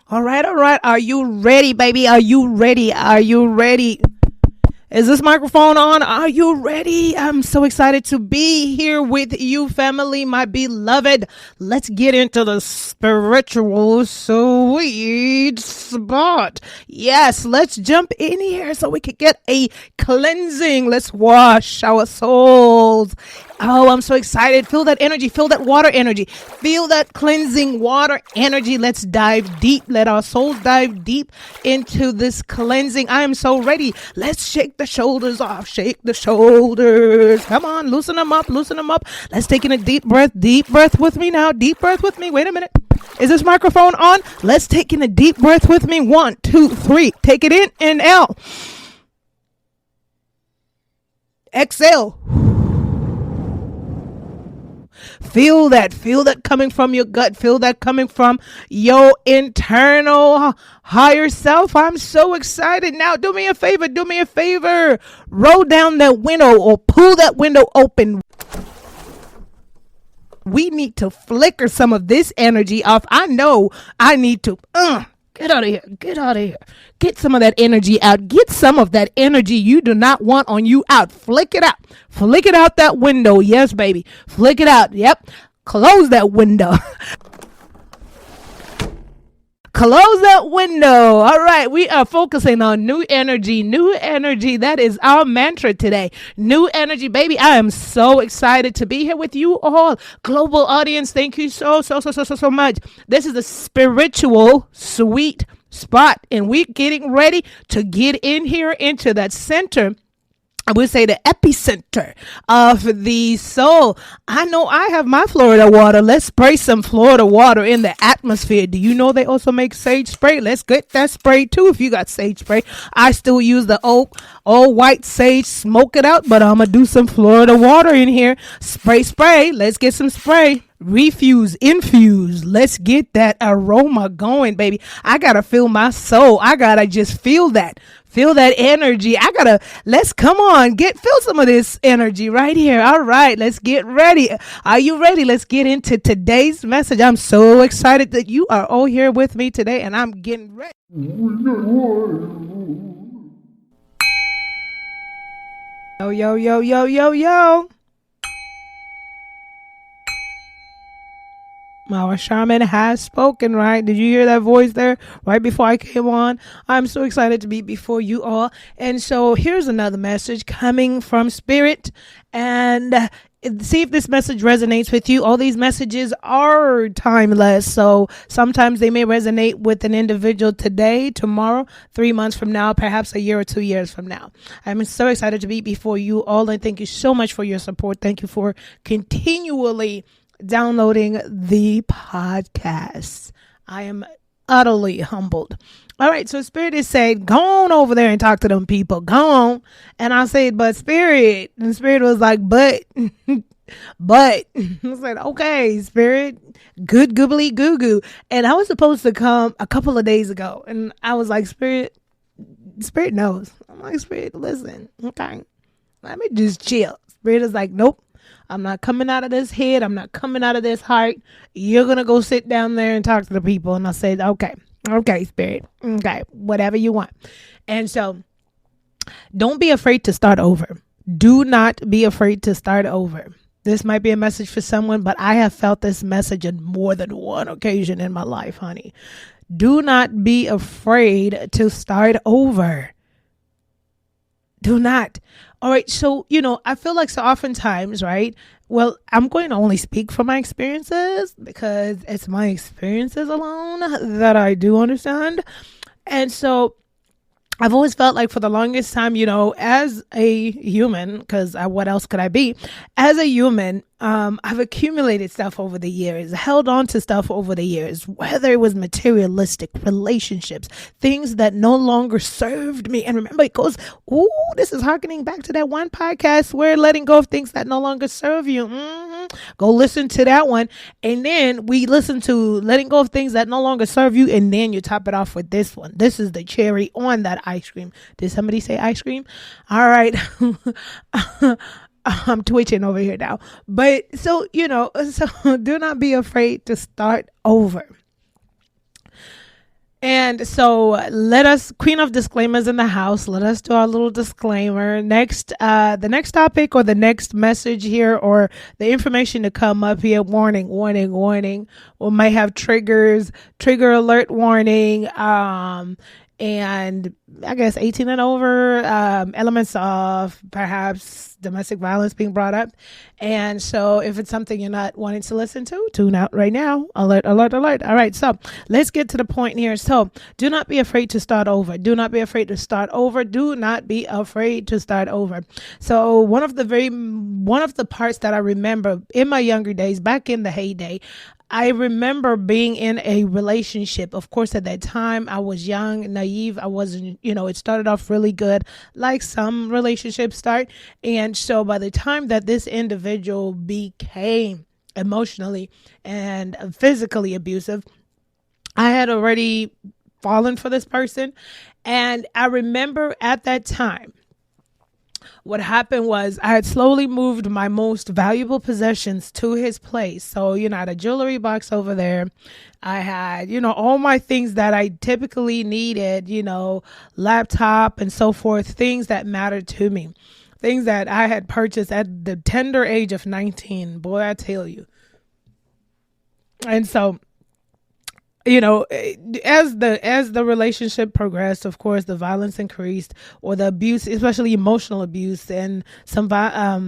All right, all right. Are you ready, baby? Are you ready? Are you ready? Is this microphone on? Are you ready? I'm so excited to be here with you, family, my beloved. Let's get into the spiritual sweet spot. Yes, let's jump in here so we can get a cleansing. Let's wash our souls. Oh, I'm so excited. Feel that energy. Feel that water energy. Feel that cleansing water energy. Let's dive deep. Let our souls dive deep into this cleansing. I am so ready. Let's shake the shoulders off. Shake the shoulders. Come on. Loosen them up. Loosen them up. Let's take in a deep breath. Deep breath with me now. Deep breath with me. Wait a minute. Is this microphone on? Let's take in a deep breath with me. 1, 2, 3. Take it in. Inhale. Exhale. Feel that coming from your gut. Feel that coming from your internal higher self. I'm so excited. Now, do me a favor. Roll down that window or pull that window open. We need to flicker some of this energy off. I know I need to get out of here. Get some of that energy out. Get some of that energy you do not want on you out. Flick it out. Flick it out that window. Yes, baby. Flick it out. Yep. Close that window. Close that window. All right. We are focusing on new energy. New energy. That is our mantra today. New energy, baby. I am so excited to be here with you all. Global audience, thank you so much. This is a spiritual sweet spot, and we're getting ready to get in here into that center. I would say the epicenter of the soul. I know I have my Florida water. Let's spray some Florida water in the atmosphere. Do you know they also make sage spray? Let's get that spray too if you got sage spray. I still use the old white sage, smoke it out, but I'm going to do some Florida water in here. Spray. Let's get some spray. Refuse, infuse. Let's get that aroma going, baby. I got to feel my soul. I got to just feel that. Feel that energy. Let's come on, feel some of this energy right here. All right, let's get ready. Are you ready? Let's get into today's message. I'm so excited that you are all here with me today, and I'm getting ready. Yo. Our shaman has spoken, right? Did you hear that voice there right before I came on? I'm so excited to be before you all. And so here's another message coming from Spirit. And see if this message resonates with you. All these messages are timeless. So sometimes they may resonate with an individual today, tomorrow, 3 months from now, perhaps a year or 2 years from now. I'm so excited to be before you all. And thank you so much for your support. Thank you for continually downloading the podcast. I am utterly humbled. All right, so Spirit is saying, go on over there and talk to them people. Go on. And I said, but Spirit. And Spirit was like, but. I was like, okay, Spirit. Good goobly goo goo. And I was supposed to come a couple of days ago. And I was like, Spirit knows. I'm like, Spirit, listen. Okay. Let me just chill. Spirit is like, nope. I'm not coming out of this head. I'm not coming out of this heart. You're going to go sit down there and talk to the people. And I said, okay, Spirit. Okay, whatever you want. And so don't be afraid to start over. Do not be afraid to start over. This might be a message for someone, but I have felt this message on more than one occasion in my life, honey. Do not be afraid to start over. Do not. All right. So, I feel like so oftentimes, right? Well, I'm going to only speak from my experiences because it's my experiences alone that I do understand. And so I've always felt like for the longest time, as a human, because what else could I be? As a human, I've accumulated stuff over the years, held on to stuff over the years, whether it was materialistic relationships, things that no longer served me. And remember, it goes, this is harkening back to that one podcast where letting go of things that no longer serve you. Go listen to that one. And then we listen to letting go of things that no longer serve you. And then you top it off with this one. This is the cherry on that ice cream. Did somebody say ice cream? All right. I'm twitching over here now. But so do not be afraid to start over. And so let us, queen of disclaimers in the house, let us do our little disclaimer. Next, the next topic or the next message here or the information to come up here, warning, warning, warning. We might have triggers, trigger alert warning, and I guess 18 and over, elements of perhaps domestic violence being brought up. And so if it's something you're not wanting to listen to, tune out right now. Alert, alert, alert. All right. So let's get to the point here. So do not be afraid to start over. Do not be afraid to start over. Do not be afraid to start over. So one of the parts that I remember in my younger days, back in the heyday, I remember being in a relationship. Of course, at that time, I was young, naive. I wasn't, it started off really good, like some relationships start. And so by the time that this individual became emotionally and physically abusive, I had already fallen for this person. And I remember at that time, what happened was I had slowly moved my most valuable possessions to his place. So, I had a jewelry box over there. I had, all my things that I typically needed, laptop and so forth, things that mattered to me, things that I had purchased at the tender age of 19. Boy, I tell you. And so, as the relationship progressed, of course the violence increased, or the abuse, especially emotional abuse, and some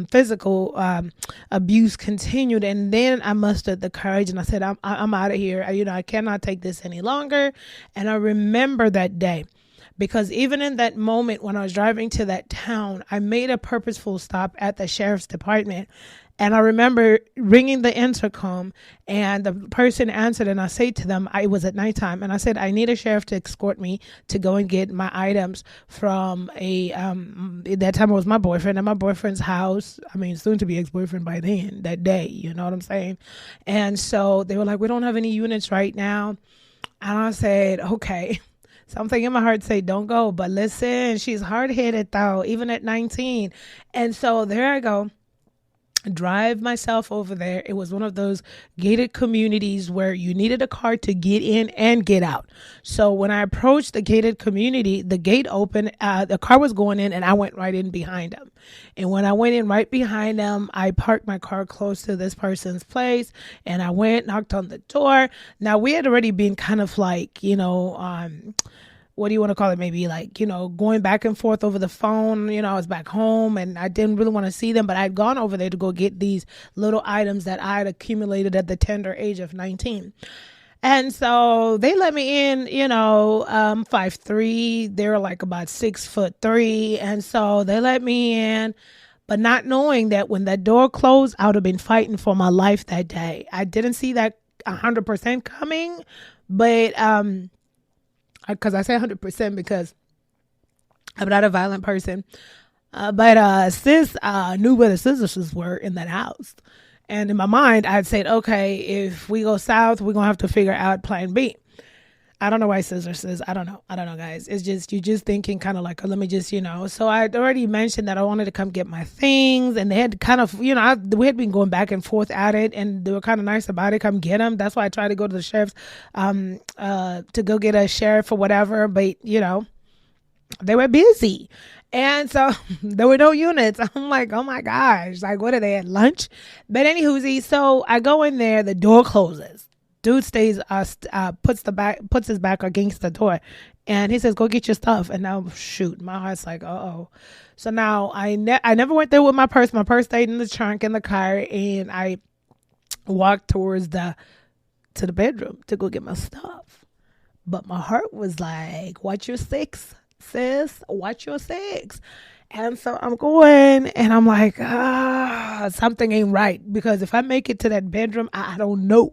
physical abuse continued. And then I mustered the courage and I said, I'm out of here. I cannot take this any longer. And I remember that day, because even in that moment when I was driving to that town, I made a purposeful stop at the sheriff's department. And I remember ringing the intercom, and the person answered, and I said to them, it was at nighttime, and I said, I need a sheriff to escort me to go and get my items from at that time it was my boyfriend, at my boyfriend's house. I mean, soon to be ex-boyfriend by then, that day, you know what I'm saying? And so they were like, we don't have any units right now. And I said, okay. Something in my heart say, don't go, but listen, she's hard-headed though, even at 19. And so there I go. Drive myself over there. It was one of those gated communities where you needed a car to get in and get out. So when I approached the gated community, the gate opened, the car was going in, and I went right in behind them. And when I went in right behind them, I parked my car close to this person's place, and I went, knocked on the door. Now we had already been kind of like, what do you want to call it? Maybe like, going back and forth over the phone. I was back home and I didn't really want to see them, but I'd gone over there to go get these little items that I had accumulated at the tender age of 19. And so they let me in, 5'3". They were like about 6'3". And so they let me in, but not knowing that when that door closed, I would have been fighting for my life that day. I didn't see that 100% coming, but, because I say 100% because I'm not a violent person. But sis knew where the scissors were in that house. And in my mind, I'd said, okay, if we go south, we're going to have to figure out plan B. I don't know why scissors says. I don't know, guys. It's just, you're just thinking kind of like, let me just, So I'd already mentioned that I wanted to come get my things. And they had kind of, we had been going back and forth at it. And they were kind of nice about it. Come get them. That's why I tried to go to the sheriff's, to go get a sheriff or whatever. But, they were busy. And so there were no units. I'm like, oh my gosh, like what are they at lunch? But anywho, so I go in there, the door closes. Dude stays, puts his back against the door, and he says, go get your stuff. And now, shoot, my heart's like, uh-oh. So now I never went there with my purse. My purse stayed in the trunk in the car, and I walked towards to the bedroom to go get my stuff. But my heart was like, watch your six, sis, watch your six. And so I'm going, and I'm like, something ain't right, because if I make it to that bedroom, I don't know.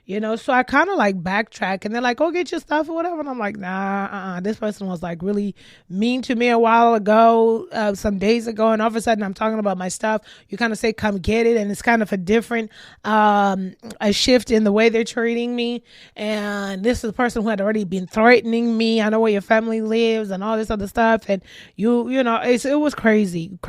So I kind of like backtrack, and they're like, go get your stuff or whatever. And I'm like, nah, this person was like really mean to me a while ago, some days ago. And all of a sudden I'm talking about my stuff. You kind of say, come get it. And it's kind of a different, a shift in the way they're treating me. And this is a person who had already been threatening me. I know where your family lives and all this other stuff. And it was crazy.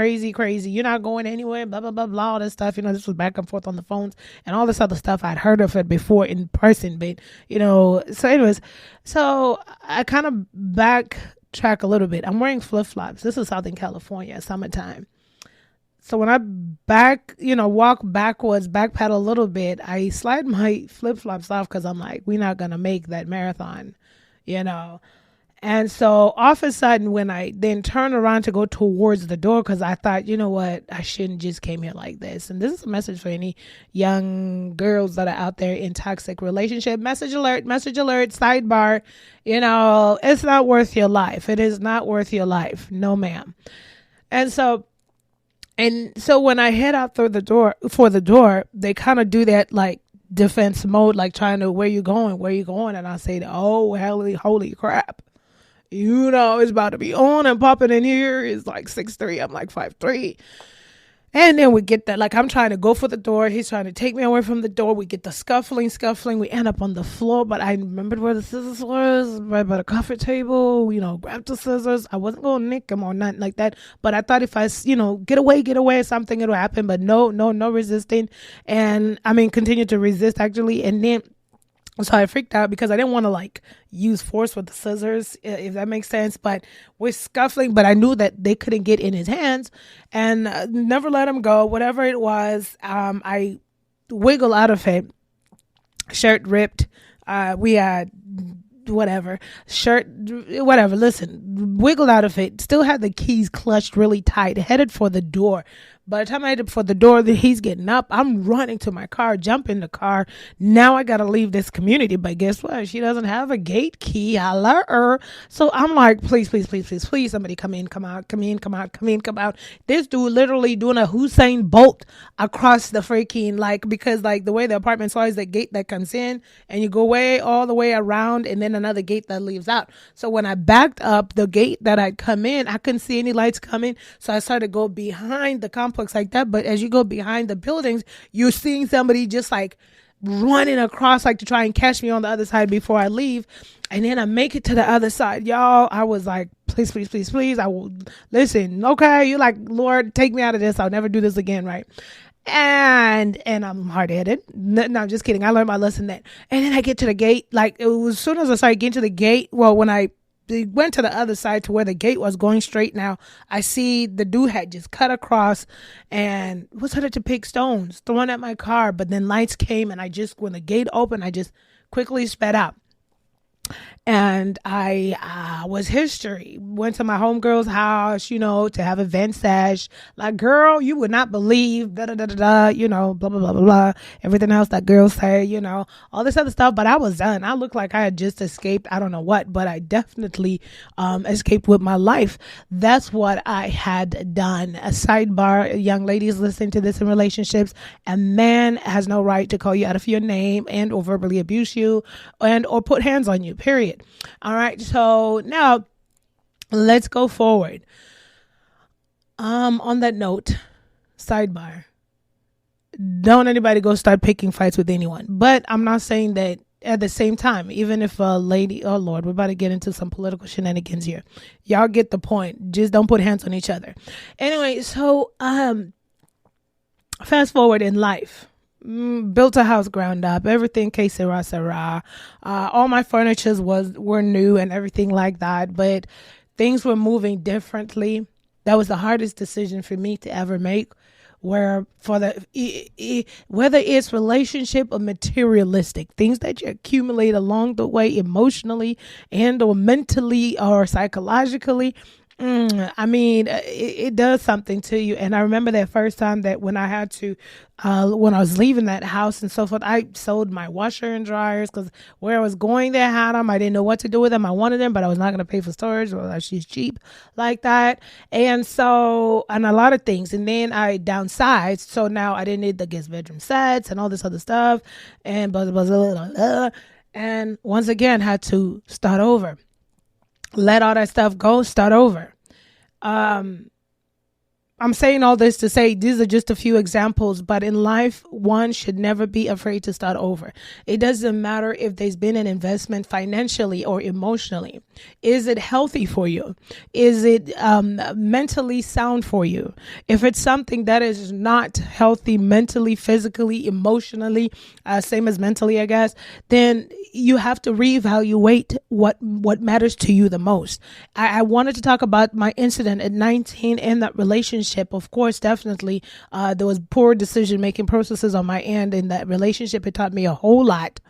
You're not going anywhere, blah, blah, blah, blah, all this stuff. This was back and forth on the phones and all this other stuff. I'd heard of it before in person, but so anyways, so I kind of backtrack a little bit. I'm wearing flip-flops. This is Southern California, summertime. So when I walk backwards, backpedal a little bit, I slide my flip flops off because I'm like, we're not going to make that marathon, you know. And so all of a sudden, when I then turn around to go towards the door, because I thought, you know what, I shouldn't just came here like this. And this is a message for any young girls that are out there in toxic relationship. Message alert, sidebar. It's not worth your life. It is not worth your life. No, ma'am. And so when I head out through the door, they kind of do that like defense mode, like trying to, where you going? And I say, oh, holy crap. It's about to be on and popping in here. It's like 6'3". I'm like 5'3". And then we get that, like, I'm trying to go for the door. He's trying to take me away from the door. We get the scuffling. We end up on the floor. But I remembered where the scissors was, right by the coffee table, grab the scissors. I wasn't going to nick him or nothing like that. But I thought if I, get away, something will happen. But no resisting. And continue to resist actually. And then, so I freaked out because I didn't want to like use force with the scissors, if that makes sense. But we're scuffling, but I knew that they couldn't get in his hands, and never let him go. Whatever it was, I wiggle out of it. Shirt ripped. We had whatever. Listen, wiggled out of it. Still had the keys clutched really tight. Headed for the door. By the time I headed for the door, he's getting up. I'm running to my car, jump in the car. Now I got to leave this community. But guess what? She doesn't have a gate key. Hello. So I'm like, please, somebody come in, come out. This dude literally doing a Hussein Bolt across the freaking, because the way the apartment's always the gate that comes in and you go all the way around and then another gate that leaves out. So when I backed up the gate that I'd come in, I couldn't see any lights coming. So I started to go behind the complex like that. But as you go behind the buildings, you're seeing somebody just like running across, like to try and catch me on the other side before I leave. And then I make it to the other side. Y'all, I was like, please. I will listen. Okay. You're like, Lord, take me out of this. I'll never do this again. Right. And I'm hard-headed. No, I'm just kidding. I learned my lesson then. And then I get to the gate. Like, it was as soon as I started getting to the gate, well, when I went to the other side to where the gate was going straight now, I see the dude had just cut across and was headed to pick stones, throwing at my car. But then lights came, and when the gate opened, I just quickly sped out. And I was history. Went to my homegirl's house, to have a vernissage. Like, girl, you would not believe, blah, blah, blah, blah. Everything else that girls say, all this other stuff. But I was done. I looked like I had just escaped. I don't know what, but I definitely escaped with my life. That's what I had done. A sidebar, young ladies listening to this in relationships, a man has no right to call you out of your name and or verbally abuse you and or put hands on you, period. All right. So now let's go forward. On that note, sidebar, don't anybody go start picking fights with anyone. But I'm not saying that at the same time, even if a lady, oh Lord, we're about to get into some political shenanigans here. Y'all get the point. Just don't put hands on each other. Anyway, so fast forward in life. Built a house ground up, everything que sera. All my furnitures were new and everything like that, but things were moving differently. That was the hardest decision for me to ever make, where whether it's relationship or materialistic, things that you accumulate along the way emotionally and or mentally or psychologically, it does something to you. And I remember that first time that when I had to, when I was leaving that house and so forth, I sold my washer and dryers because where I was going, they had them. I didn't know what to do with them. I wanted them, but I was not going to pay for storage, or she's cheap like that. And so, and a lot of things. And then I downsized. So now I didn't need the guest bedroom sets and all this other stuff. And blah, blah, blah, blah, blah. And once again, had to start over. Let all that stuff go, start over. I'm saying all this to say these are just a few examples, but in life, one should never be afraid to start over. It doesn't matter if there's been an investment financially or emotionally. Is it healthy for you? Is it mentally sound for you? If it's something that is not healthy mentally, physically, emotionally, same as mentally, I guess, then you have to reevaluate what matters to you the most. I wanted to talk about my incident at 19 in that relationship. Of course, definitely, there was poor decision making processes on my end in that relationship. It taught me a whole lot.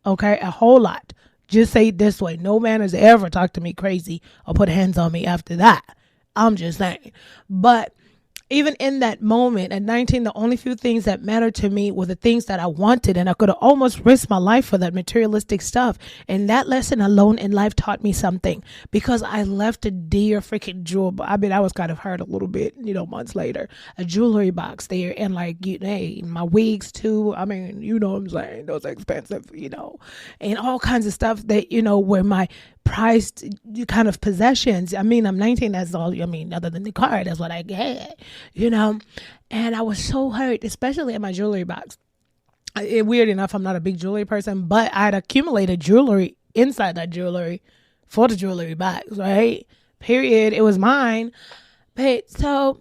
Okay, a whole lot. Just say it this way: no man has ever talked to me crazy or put hands on me after that. I'm just saying, but even in that moment at 19, the only few things that mattered to me were the things that I wanted. And I could have almost risked my life for that materialistic stuff. And that lesson alone in life taught me something, because I left a dear freaking jewel. I mean, I was kind of hurt a little bit, months later, a jewelry box there. And hey, my wigs too. I mean, you know what I'm saying? Those are expensive, and all kinds of stuff that, were my prized kind of possessions. I mean, I'm 19, that's all, other than the car, that's what I had, and I was so hurt, especially in my jewelry box. Weird enough, I'm not a big jewelry person, but I'd accumulated jewelry inside that jewelry for the jewelry box, right? Period. It was mine. But so,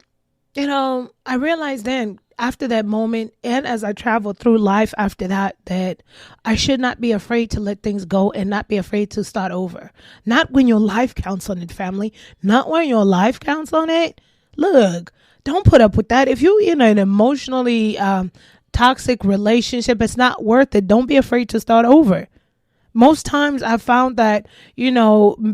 I realized then, after that moment, and as I traveled through life after that, that I should not be afraid to let things go and not be afraid to start over. Not when your life counts on it, family. Not when your life counts on it. Look, don't put up with that. If you're in an emotionally toxic relationship, it's not worth it. Don't be afraid to start over. Most times I found that,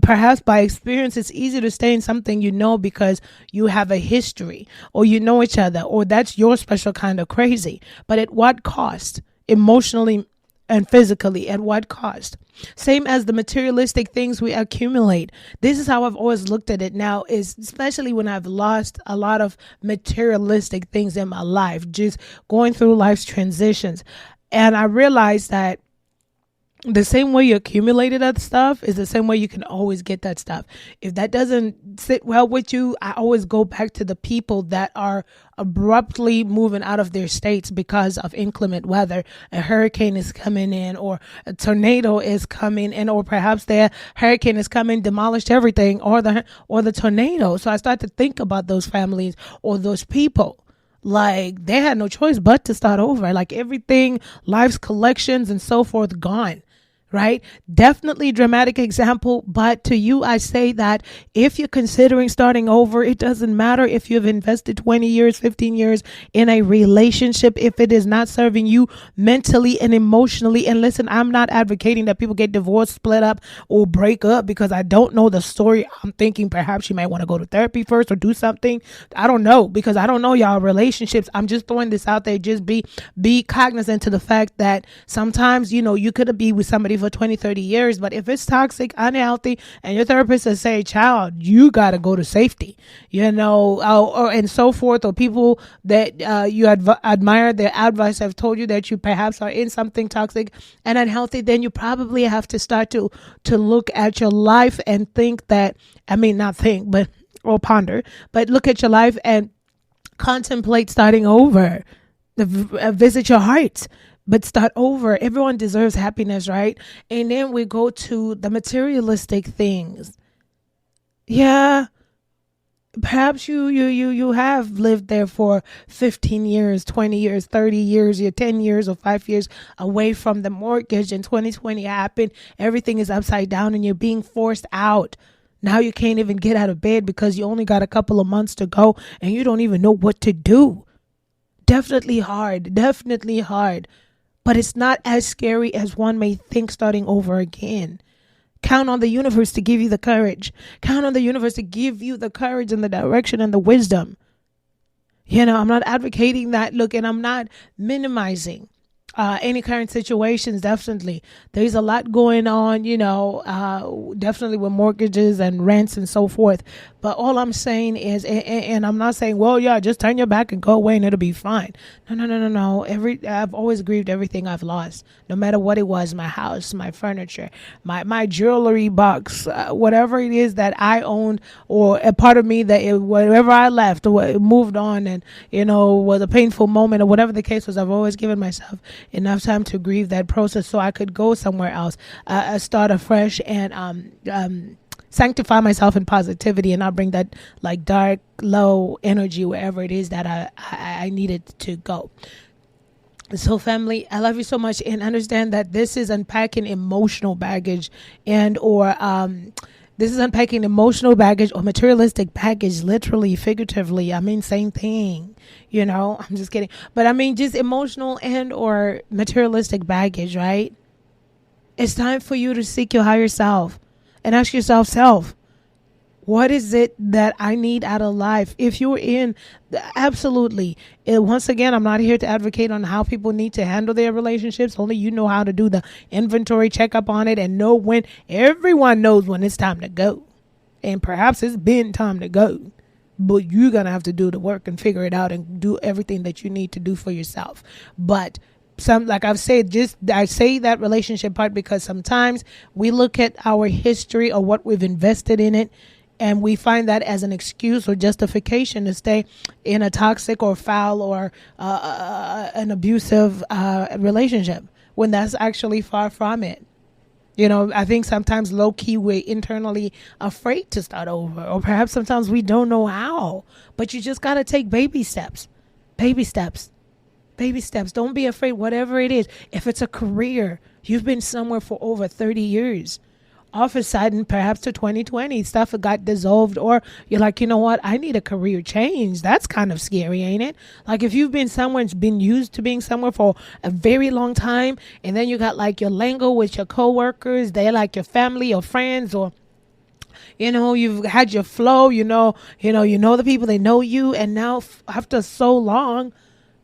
perhaps by experience, it's easier to stay in something, because you have a history or you know each other, or that's your special kind of crazy. But at what cost? Emotionally and physically, at what cost? Same as the materialistic things we accumulate. This is how I've always looked at it now, is especially when I've lost a lot of materialistic things in my life, just going through life's transitions. And I realized that the same way you accumulated that stuff is the same way you can always get that stuff. If that doesn't sit well with you, I always go back to the people that are abruptly moving out of their states because of inclement weather. A hurricane is coming in, or a tornado is coming in, or perhaps the hurricane is coming, demolished everything, or the tornado. So I start to think about those families or those people. Like, they had no choice but to start over. Like, everything, life's collections and so forth, gone. Right? Definitely dramatic example. But to you, I say that if you're considering starting over, it doesn't matter if you've invested 20 years, 15 years in a relationship, if it is not serving you mentally and emotionally. And listen, I'm not advocating that people get divorced, split up, or break up, because I don't know the story. I'm thinking perhaps you might want to go to therapy first or do something. I don't know, because I don't know y'all relationships. I'm just throwing this out there. Just be cognizant to the fact that sometimes, you could be with somebody for 20, 30 years, but if it's toxic, unhealthy, and your therapist says, say, child, you got to go to safety, or and so forth, or people that you admire, their advice have told you that you perhaps are in something toxic and unhealthy, then you probably have to start to look at your life and think that, not think, but, or ponder, but look at your life and contemplate starting over. Visit your heart. But start over. Everyone deserves happiness, right? And then we go to the materialistic things. Yeah, perhaps you have lived there for 15 years, 20 years, 30 years, you're 10 years or 5 years away from the mortgage, and 2020 happened. Everything is upside down and you're being forced out. Now you can't even get out of bed because you only got a couple of months to go and you don't even know what to do. Definitely hard. But it's not as scary as one may think starting over again. Count on the universe to give you the courage. Count on the universe to give you the courage and the direction and the wisdom. I'm not advocating that. Look, and I'm not minimizing. any current situations. Definitely there's a lot going on, definitely with mortgages and rents and so forth. But all I'm saying is, and I'm not saying, well, yeah, just turn your back and go away and it'll be fine. No. I've always grieved everything I've lost, no matter what it was: my house, my furniture, my jewelry box, whatever it is that I owned, or a part of me whatever I left or moved on, and was a painful moment or whatever the case was. I've always given myself enough time to grieve that process so I could go somewhere else, start afresh, and sanctify myself in positivity, and not bring that like dark, low energy wherever it is that I needed to go. So family, I love you so much, and understand that this is unpacking emotional baggage or materialistic baggage, literally, figuratively. I mean, same thing, I'm just kidding. But I mean, just emotional and or materialistic baggage, right? It's time for you to seek your higher self and ask yourself, what is it that I need out of life? If you're absolutely, once again, I'm not here to advocate on how people need to handle their relationships. Only you know how to do the inventory checkup on it and know when. Everyone knows when it's time to go. And perhaps it's been time to go. But you're going to have to do the work and figure it out and do everything that you need to do for yourself. But like I've said, I say that relationship part because sometimes we look at our history or what we've invested in it, and we find that as an excuse or justification to stay in a toxic or foul or an abusive relationship, when that's actually far from it. I think sometimes low key we're internally afraid to start over, or perhaps sometimes we don't know how. But you just got to take baby steps. Baby steps. Don't be afraid, whatever it is. If it's a career, you've been somewhere for over 30 years. All of a sudden, perhaps to 2020, stuff got dissolved, or you're like, you know what? I need a career change. That's kind of scary, ain't it? Like if you've been been used to being somewhere for a very long time, and then you got like your lingo with your coworkers, they're like your family or friends, or you've had your flow, the people, they know you, and now after so long,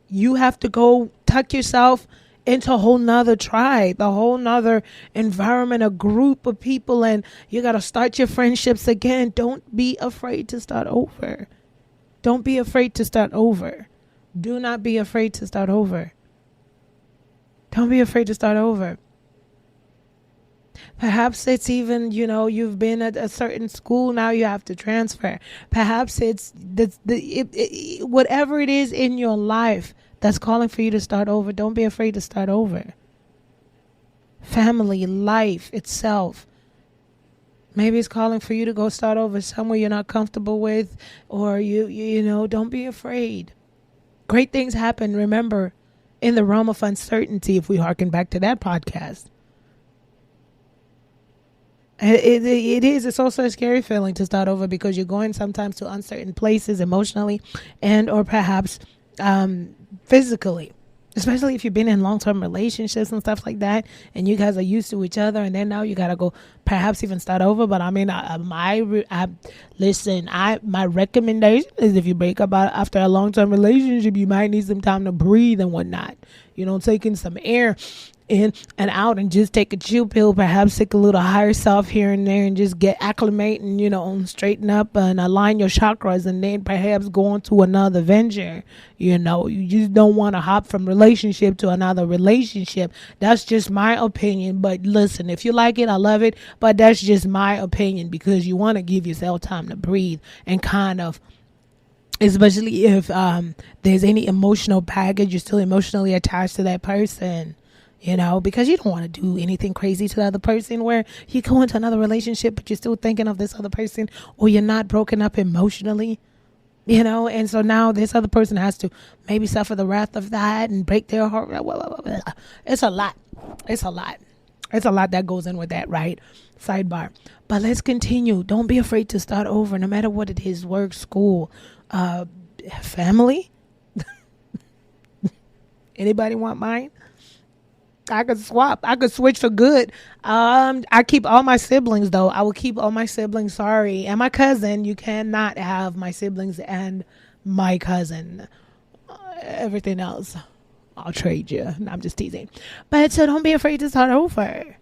you have to go tuck yourself into a whole nother tribe, a whole nother environment, a group of people, and you got to start your friendships again. Don't be afraid to start over. Don't be afraid to start over. Do not be afraid to start over. Don't be afraid to start over. Perhaps it's even, you've been at a certain school, now you have to transfer. Perhaps it's whatever it is in your life that's calling for you to start over. Don't be afraid to start over. Family, life itself. Maybe it's calling for you to go start over somewhere you're not comfortable with, or don't be afraid. Great things happen, remember, in the realm of uncertainty, if we harken back to that podcast. It's also a scary feeling to start over, because you're going sometimes to uncertain places emotionally and or perhaps physically, especially if you've been in long-term relationships and stuff like that, and you guys are used to each other, and then now you gotta go perhaps even start over. But I mean, my recommendation is, if you break up after a long-term relationship, you might need some time to breathe and whatnot. Taking some air in and out, and just take a chill pill, perhaps take a little higher self here and there, and just get acclimate and straighten up and align your chakras, and then perhaps go on to another venture. You just don't want to hop from relationship to another relationship. That's just my opinion. But listen, if you like it, I love it, but that's just my opinion, because you want to give yourself time to breathe, and kind of, especially if there's any emotional baggage, you're still emotionally attached to that person. Because you don't want to do anything crazy to the other person, where you go into another relationship, but you're still thinking of this other person, or you're not broken up emotionally, and so now this other person has to maybe suffer the wrath of that and break their heart. It's a lot. It's a lot that goes in with that, right? Sidebar. But let's continue. Don't be afraid to start over, no matter what it is: work, school, family. Anybody want mine? I could swap. I could switch for good. I keep all my siblings, though. I will keep all my siblings. Sorry. And my cousin. You cannot have my siblings and my cousin. Everything else, I'll trade you. No, I'm just teasing. But so don't be afraid to start over.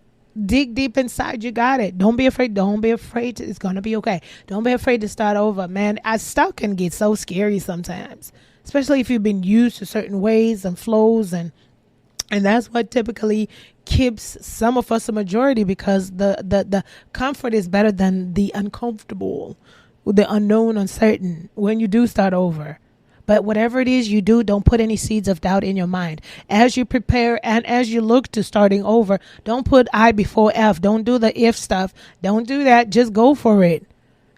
Dig deep inside. You got it. Don't be afraid. Don't be afraid. It's going to be okay. Don't be afraid to start over, man. Stuff can get so scary sometimes, especially if you've been used to certain ways and flows, and that's what typically keeps some of us a majority, because the comfort is better than the uncomfortable, the unknown, uncertain when you do start over. But whatever it is you do, don't put any seeds of doubt in your mind. As you prepare and as you look to starting over, don't put I before F. Don't do the if stuff. Don't do that. Just go for it.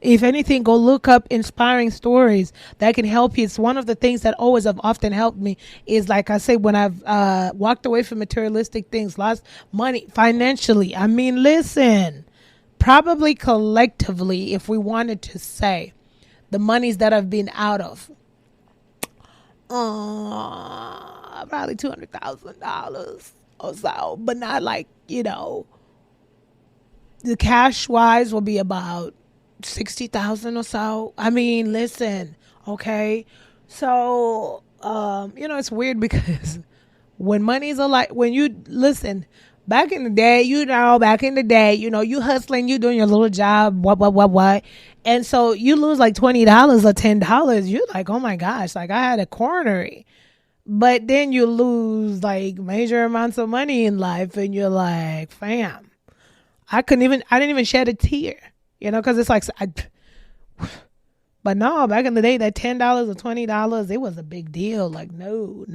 If anything, go look up inspiring stories that can help you. It's one of the things that always have often helped me is, like I say, when I've walked away from materialistic things, lost money financially. I mean, listen, probably collectively, if we wanted to say the monies that I've been out of, probably $200,000 or so, but not like, the cash wise will be about 60,000 or so. I mean, listen, okay. So, it's weird because when money's when you listen, back in the day, you hustling, you doing your little job, what. And so you lose like $20 or $10. You're like, oh my gosh, like I had a coronary. But then you lose like major amounts of money in life, and you're like, fam, I didn't even shed a tear, because it's like, but no, back in the day, that $10 or $20, it was a big deal. Like, no.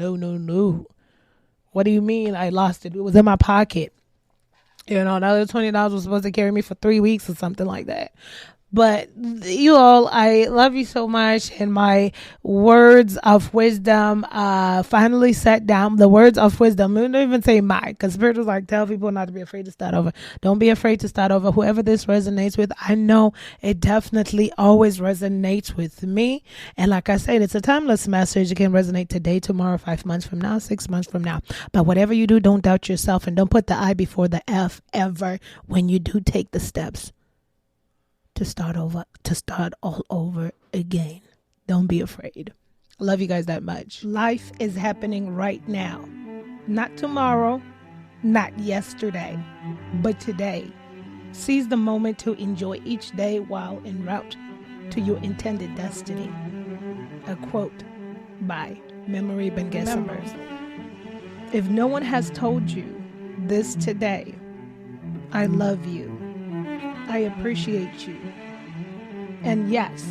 What do you mean I lost it? It was in my pocket. The other $20 was supposed to carry me for 3 weeks or something like that. But you all, I love you so much. And my words of wisdom finally set down. The words of wisdom. I don't even say my, because Spirit was like, tell people not to be afraid to start over. Don't be afraid to start over. Whoever this resonates with, I know it definitely always resonates with me. And like I said, it's a timeless message. It can resonate today, tomorrow, 5 months from now, 6 months from now. But whatever you do, don't doubt yourself, and don't put the I before the F ever when you do take the steps to start all over again. Don't be afraid. I love you guys that much. Life is happening right now. Not tomorrow, not yesterday, but today. Seize the moment to enjoy each day while en route to your intended destiny. A quote by Memory Ben Gessemer. If no one has told you this today, I love you. I appreciate you. And yes,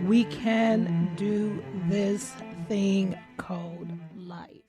we can do this thing called life.